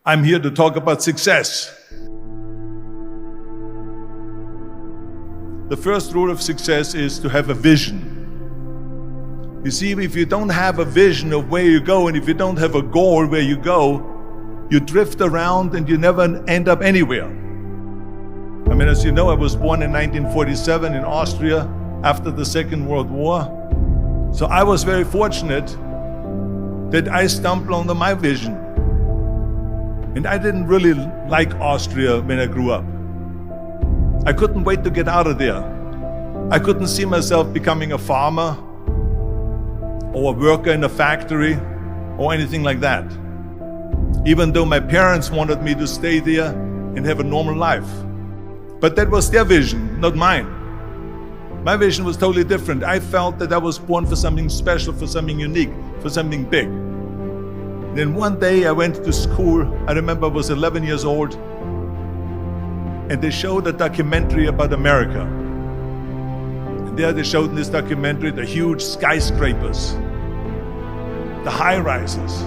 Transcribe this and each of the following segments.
I'm here to talk about success. The first rule of success is to have a vision. You see, if you don't have a vision of where you go, and if you don't have a goal where you go, you drift around and you never end up anywhere. I mean, as you know, I was born in 1947 in Austria after the Second World War. So I was very fortunate that I stumbled onto my vision. And I didn't really like Austria when I grew up. I couldn't wait to get out of there. I couldn't see myself becoming a farmer or a worker in a factory or anything like that. Even though my parents wanted me to stay there and have a normal life. But that was their vision, not mine. My vision was totally different. I felt that I was born for something special, for something unique, for something big. Then one day I went to school. I remember I was 11 years old, and they showed a documentary about America. And there they showed in this documentary the huge skyscrapers, the high-rises,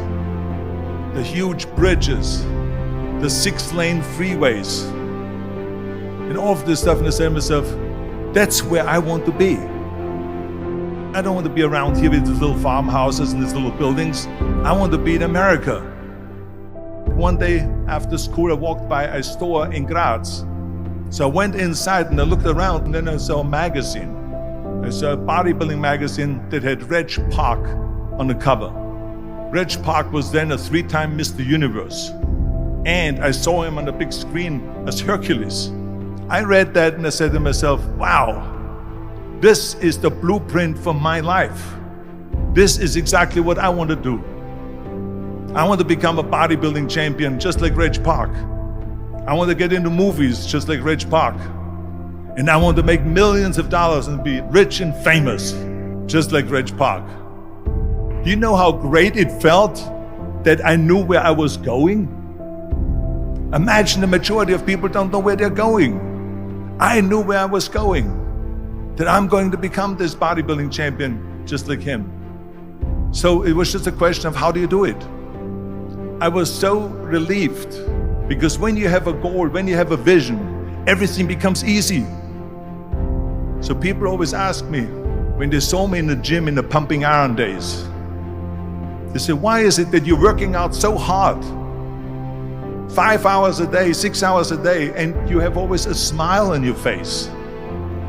the huge bridges, the 6-lane freeways, and all of this stuff. And I said to myself, that's where I want to be. I don't want to be around here with these little farmhouses and these little buildings. I want to be in America. One day after school, I walked by a store in Graz. So I went inside and I looked around, and then I saw a magazine. I saw a bodybuilding magazine that had Reg Park on the cover. Reg Park was then a 3-time Mr. Universe. And I saw him on the big screen as Hercules. I read that and I said to myself, wow, this is the blueprint for my life. This is exactly what I want to do. I want to become a bodybuilding champion just like Reg Park. I want to get into movies just like Reg Park. And I want to make millions of dollars and be rich and famous just like Reg Park. Do you know how great it felt that I knew where I was going? Imagine the majority of people don't know where they're going. I knew where I was going, that I'm going to become this bodybuilding champion just like him. So it was just a question of how do you do it? I was so relieved, because when you have a goal, when you have a vision, everything becomes easy. So people always ask me, when they saw me in the gym in the pumping iron days, they say, why is it that you're working out so hard? 5 hours a day, 6 hours a day, and you have always a smile on your face.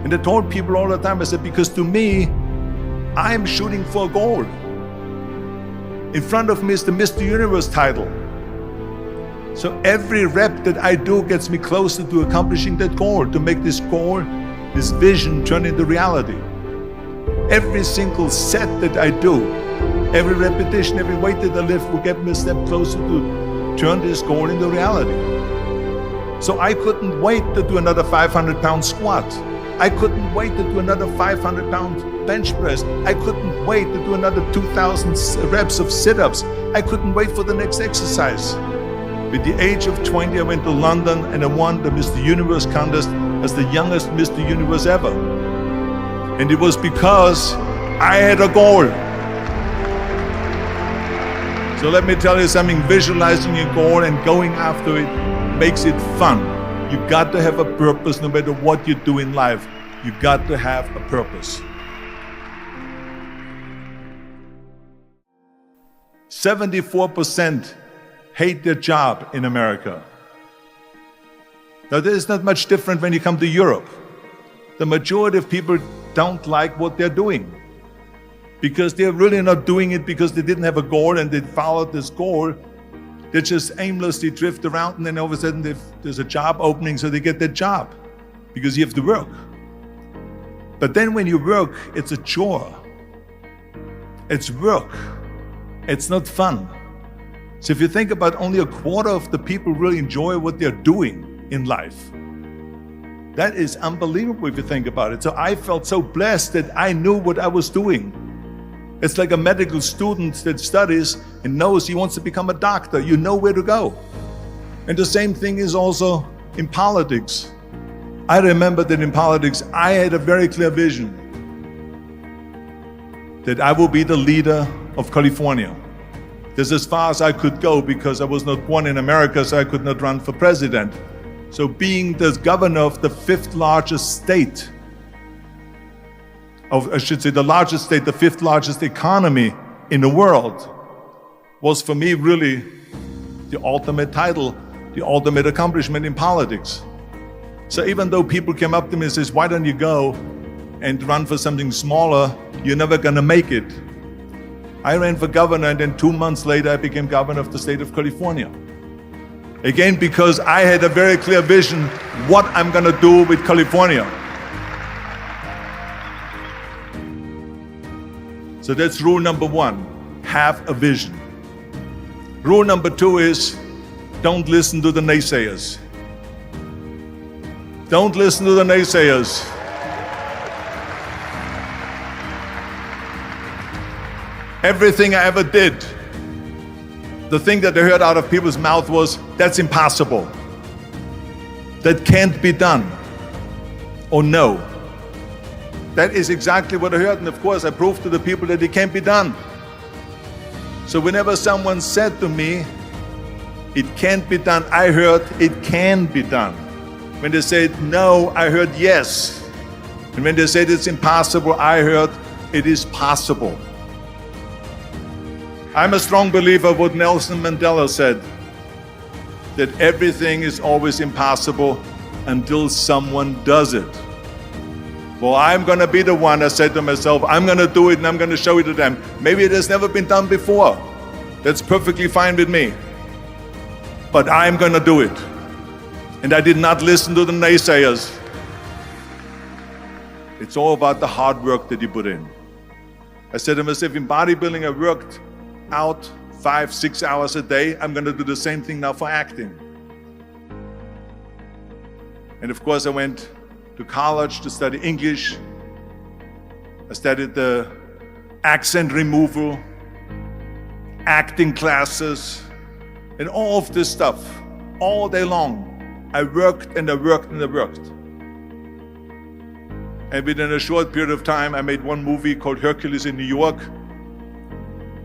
And I told people all the time, I said, because to me, I'm shooting for a goal. In front of me is the Mr. Universe title. So every rep that I do gets me closer to accomplishing that goal, to make this goal, this vision turn into reality. Every single set that I do, every repetition, every weight that I lift will get me a step closer to turn this goal into reality. So I couldn't wait to do another 500-pound squat. I couldn't wait to do another 500-pound bench press. I couldn't wait to do another 2,000 reps of sit-ups. I couldn't wait for the next exercise. At the age of 20, I went to London and I won the Mr. Universe contest as the youngest Mr. Universe ever. And it was because I had a goal. So let me tell you something, visualizing your goal and going after it makes it fun. You got to have a purpose no matter what you do in life. You got to have a purpose. 74% hate their job in America. Now, this is not much different when you come to Europe. The majority of people don't like what they're doing, because they're really not doing it because they didn't have a goal and they followed this goal. They just aimlessly drift around, and then all of a sudden there's a job opening, so they get that job because you have to work. But then when you work, it's a chore. It's work. It's not fun. So if you think about, only a quarter of the people really enjoy what they're doing in life. That is unbelievable if you think about it. So I felt so blessed that I knew what I was doing. It's like a medical student that studies and knows he wants to become a doctor. You know where to go. And the same thing is also in politics. I remember that in politics, I had a very clear vision that I will be the leader of California. That's as far as I could go because I was not born in America, so I could not run for president. So being the governor of the fifth largest state, the largest state, the fifth largest economy in the world, was for me really the ultimate title, the ultimate accomplishment in politics. So even though people came up to me and says, why don't you go and run for something smaller, you're never gonna make it. I ran for governor, and then 2 months later I became governor of the state of California. Again, because I had a very clear vision what I'm gonna do with California. So that's rule number one, have a vision. Rule number two is, don't listen to the naysayers. Don't listen to the naysayers. Everything I ever did, the thing that I heard out of people's mouth was, that's impossible. That can't be done. Or no. That is exactly what I heard, and of course I proved to the people that it can't be done. So whenever someone said to me, it can't be done, I heard, it can be done. When they said no, I heard yes. And when they said it's impossible, I heard, it is possible. I'm a strong believer of what Nelson Mandela said, that everything is always impossible until someone does it. Well, I'm gonna be the one, I said to myself, I'm gonna do it and I'm gonna show it to them. Maybe it has never been done before. That's perfectly fine with me. But I'm gonna do it. And I did not listen to the naysayers. It's all about the hard work that you put in. I said to myself, in bodybuilding I worked out 5-6 hours a day. I'm gonna do the same thing now for acting. And of course I went to college to study English. I studied the accent removal, acting classes, and all of this stuff, all day long. I worked and I worked and I worked. And within a short period of time, I made one movie called Hercules in New York,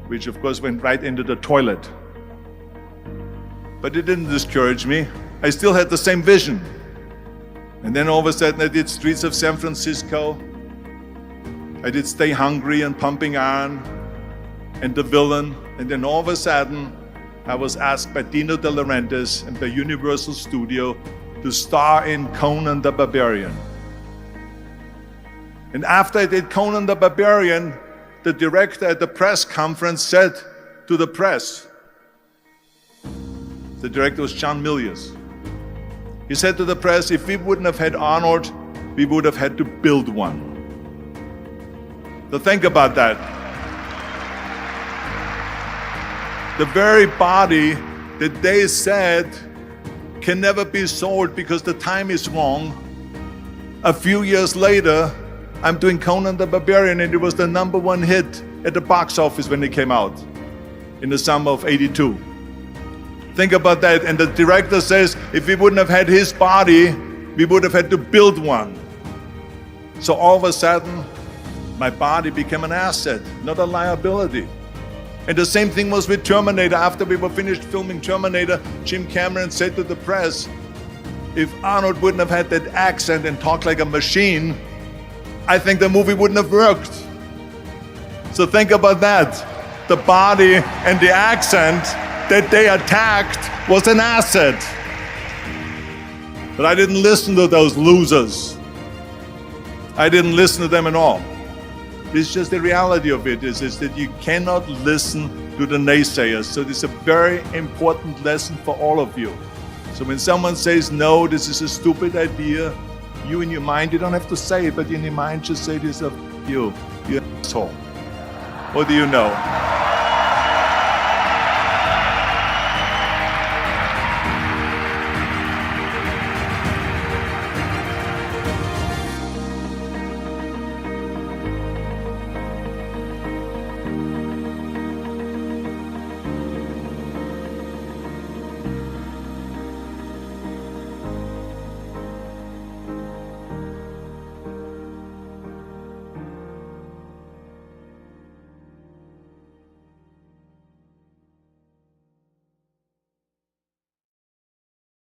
which of course went right into the toilet. But it didn't discourage me. I still had the same vision. And then all of a sudden I did Streets of San Francisco. I did Stay Hungry and Pumping Iron and The Villain. And then all of a sudden I was asked by Dino De Laurentiis and by Universal Studio to star in Conan the Barbarian. And after I did Conan the Barbarian, the director at the press conference said to the press, the director was John Milius. He said to the press, if we wouldn't have had Arnold, we would have had to build one. So think about that. The very body that they said can never be sold because the time is wrong. A few years later, I'm doing Conan the Barbarian, and it was the #1 hit at the box office when it came out in the summer of '82. Think about that. And the director says, if we wouldn't have had his body, we would have had to build one. So all of a sudden, my body became an asset, not a liability. And the same thing was with Terminator. After we were finished filming Terminator, Jim Cameron said to the press, if Arnold wouldn't have had that accent and talked like a machine, I think the movie wouldn't have worked. So think about that. The body and the accent that they attacked was an asset. But I didn't listen to those losers. I didn't listen to them at all. It's just the reality of it is that you cannot listen to the naysayers. So this is a very important lesson for all of you. So when someone says, no, this is a stupid idea, you in your mind, you don't have to say it, but in your mind just say to yourself, you're an asshole. What do you know?